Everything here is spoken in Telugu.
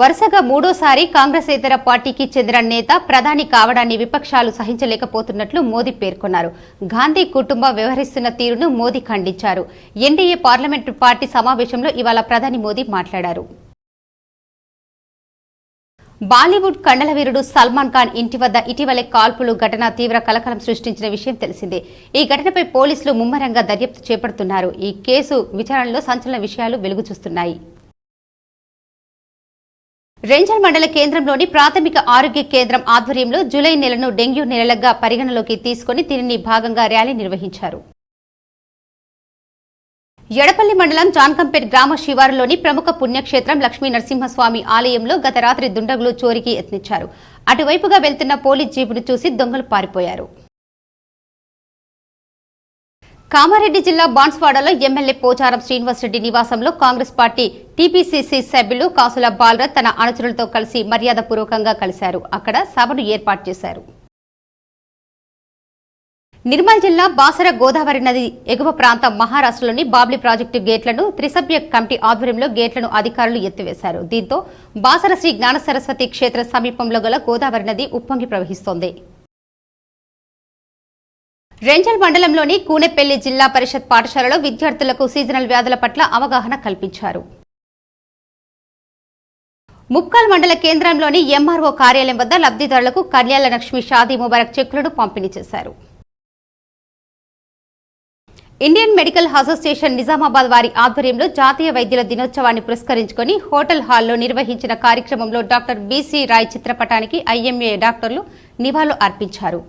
వరుసగా మూడోసారి కాంగ్రెసేతర పార్టీకి చెందిన నేత ప్రధాని కావడాన్ని విపక్షాలు సహించలేకపోతున్నట్లు మోదీ పేర్కొన్నారు. గాంధీ కుటుంబం వ్యవహరిస్తున్న తీరును మోదీ ఖండించారు. ఎన్డీఏ పార్లమెంటు పార్టీ సమావేశంలో ఇవాళ ప్రధాని మోదీ మాట్లాడారు. బాలీవుడ్ కండలవీరుడు సల్మాన్ ఖాన్ ఇంటి వద్ద ఇటీవలే కాల్పులు ఘటన తీవ్ర కలకలం సృష్టించిన విషయం తెలిసిందే. ఈ ఘటనపై పోలీసులు ముమ్మరంగా దర్యాప్తు చేపడుతున్నారు. ఈ కేసు విచారణలో సంచలన విషయాలు వెలుగుచూస్తున్నాయి. రేంజర్ మండల కేంద్రంలోని ప్రాథమిక ఆరోగ్య కేంద్రం ఆధ్వర్యంలో జూలై నెలను డెంగ్యూ నెలలుగా పరిగణలోకి తీసుకుని దీనిని భాగంగా ర్యాలీ నిర్వహించారు. ఎడపల్లి మండలం జాన్కంపేట్ గ్రామ శివారులోని ప్రముఖ పుణ్యక్షేత్రం లక్ష్మీ నరసింహస్వామి ఆలయంలో గత రాత్రి దుండగులు చోరీకి యత్నించారు. అటువైపుగా వెళ్తున్న పోలీస్ జీపును చూసి దొంగలు పారిపోయారు. కామారెడ్డి జిల్లా బాన్స్వాడలో ఎమ్మెల్యే పోచారం శ్రీనివాసరెడ్డి నివాసంలో కాంగ్రెస్ పార్టీ టీపీసీసీ సభ్యులు కాసుల బాలరత్ తన అనుచరులతో కలిసి మర్యాదపూర్వకంగా కలిశారు. అక్కడ సభను ఏర్పాటు చేశారు. నిర్మల్ జిల్లా బాసర గోదావరి నది ఎగువ ప్రాంతం మహారాష్ట్రలోని బాబ్లీ ప్రాజెక్టు గేట్లను త్రిసభ్య కమిటీ ఆధ్వర్యంలో గేట్లను అధికారులు ఎత్తివేశారు. దీంతో బాసర శ్రీ జ్ఞాన సరస్వతి క్షేత్ర సమీపంలో గల గోదావరి నది ఉప్పొంగి ప్రవహిస్తోంది. రేంజల్ మండలంలోని కూనెపల్లి జిల్లా పరిషత్ పాఠశాలలో విద్యార్థులకు సీజనల్ వ్యాధుల పట్ల అవగాహన కల్పించారు. ముప్కాల్ మండల కేంద్రంలోని ఎంఆర్ఓ కార్యాలయం వద్ద లబ్ధిదారులకు కళ్యాణ లక్ష్మి షాదీ ముబారక్ చెక్కులను పంపిణీ చేశారు. ఇండియన్ మెడికల్ అసోసియేషన్ నిజామాబాద్ వారి ఆధ్వర్యంలో జాతీయ వైద్యుల దినోత్సవాన్ని పురస్కరించుకుని హోటల్ హాల్లో నిర్వహించిన కార్యక్రమంలో డాక్టర్ బీసీ రాయ్ చిత్రపటానికి ఐఎంఏ డాక్టర్లు నివాళులు అర్పించారు.